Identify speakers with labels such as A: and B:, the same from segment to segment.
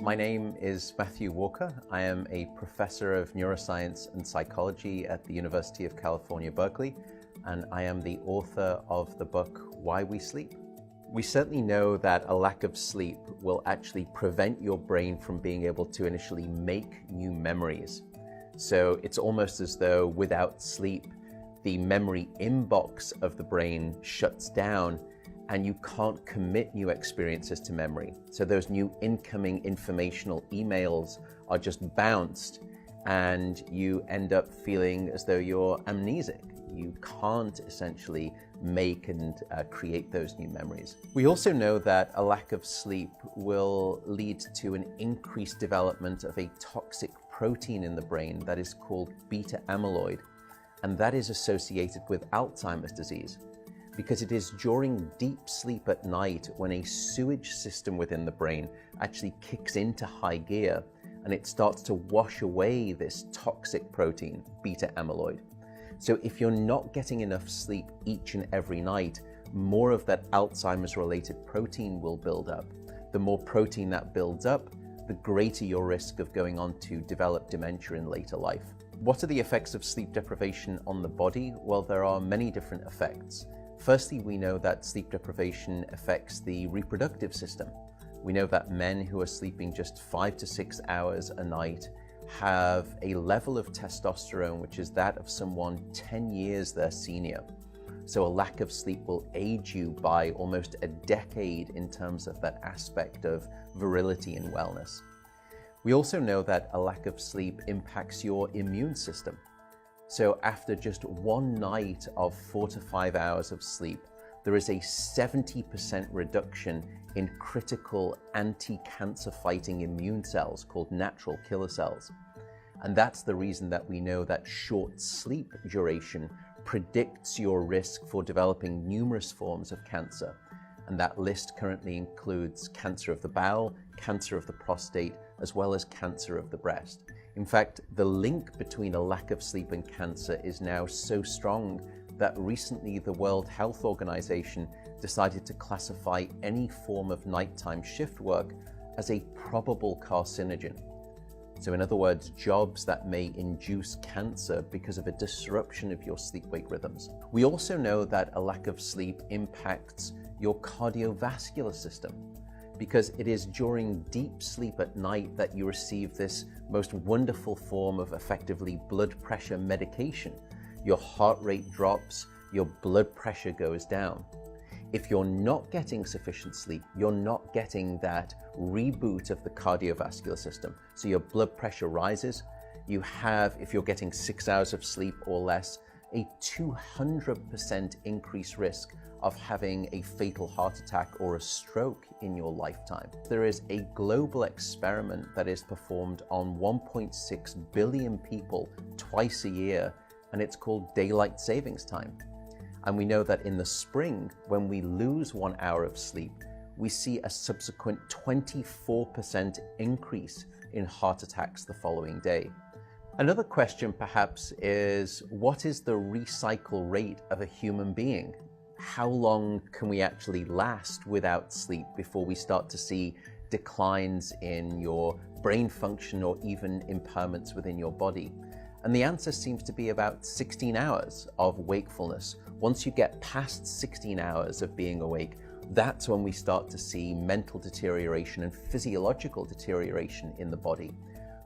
A: My name is Matthew Walker. I am a professor of neuroscience and psychology at the University of California, Berkeley, and I am the author of the book, Why We Sleep. We certainly know that a lack of sleep will actually prevent your brain from being able to initially make new memories. So it's almost as though without sleep, the memory inbox of the brain shuts down and you can't commit new experiences to memory. So those new incoming informational emails are just bounced and you end up feeling as though you're amnesic. You can't essentially make and create those new memories. We also know that a lack of sleep will lead to an increased development of a toxic protein in the brain that is called beta amyloid, and that is associated with Alzheimer's disease, because it is during deep sleep at night when a sewage system within the brain actually kicks into high gear and it starts to wash away this toxic protein, beta amyloid. So if you're not getting enough sleep each and every night, more of that Alzheimer's related protein will build up. The more protein that builds up, the greater your risk of going on to develop dementia in later life. What are the effects of sleep deprivation on the body? Well, there are many different effects. Firstly, we know that sleep deprivation affects the reproductive system. We know that men who are sleeping just 5 to 6 hours a night have a level of testosterone which is that of someone 10 years their senior. So a lack of sleep will age you by almost a decade in terms of that aspect of virility and wellness. We also know that a lack of sleep impacts your immune system. So after just one night of 4 to 5 hours of sleep, there is a 70% reduction in critical anti-cancer fighting immune cells called natural killer cells. And that's the reason that we know that short sleep duration predicts your risk for developing numerous forms of cancer. And that list currently includes cancer of the bowel, cancer of the prostate, as well as cancer of the breast. In fact, the link between a lack of sleep and cancer is now so strong that recently the World Health Organization decided to classify any form of nighttime shift work as a probable carcinogen. So in other words, jobs that may induce cancer because of a disruption of your sleep-wake rhythms. We also know that a lack of sleep impacts your cardiovascular system, because it is during deep sleep at night that you receive this most wonderful form of effectively blood pressure medication. Your heart rate drops, your blood pressure goes down. If you're not getting sufficient sleep, you're not getting that reboot of the cardiovascular system. So your blood pressure rises. You have, if you're getting 6 hours of sleep or less, a 200% increased risk of having a fatal heart attack or a stroke in your lifetime. There is a global experiment that is performed on 1.6 billion people twice a year, and it's called daylight savings time. And we know that in the spring, when we lose 1 hour of sleep, we see a subsequent 24% increase in heart attacks the following day. Another question perhaps is, what is the recycle rate of a human being? How long can we actually last without sleep before we start to see declines in your brain function or even impairments within your body? And the answer seems to be about 16 hours of wakefulness. Once you get past 16 hours of being awake, that's when we start to see mental deterioration and physiological deterioration in the body.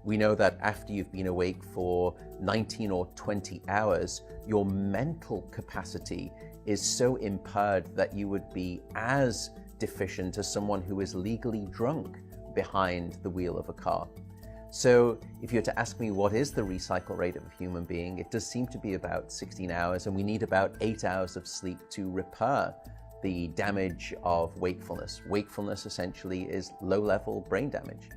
A: We know that after you've been awake for 19 or 20 hours, your mental capacity is so impaired that you would be as deficient as someone who is legally drunk behind the wheel of a car. So if you were to ask me what is the recycle rate of a human being, it does seem to be about 16 hours, and we need about 8 hours of sleep to repair the damage of wakefulness. Wakefulness essentially is low-level brain damage.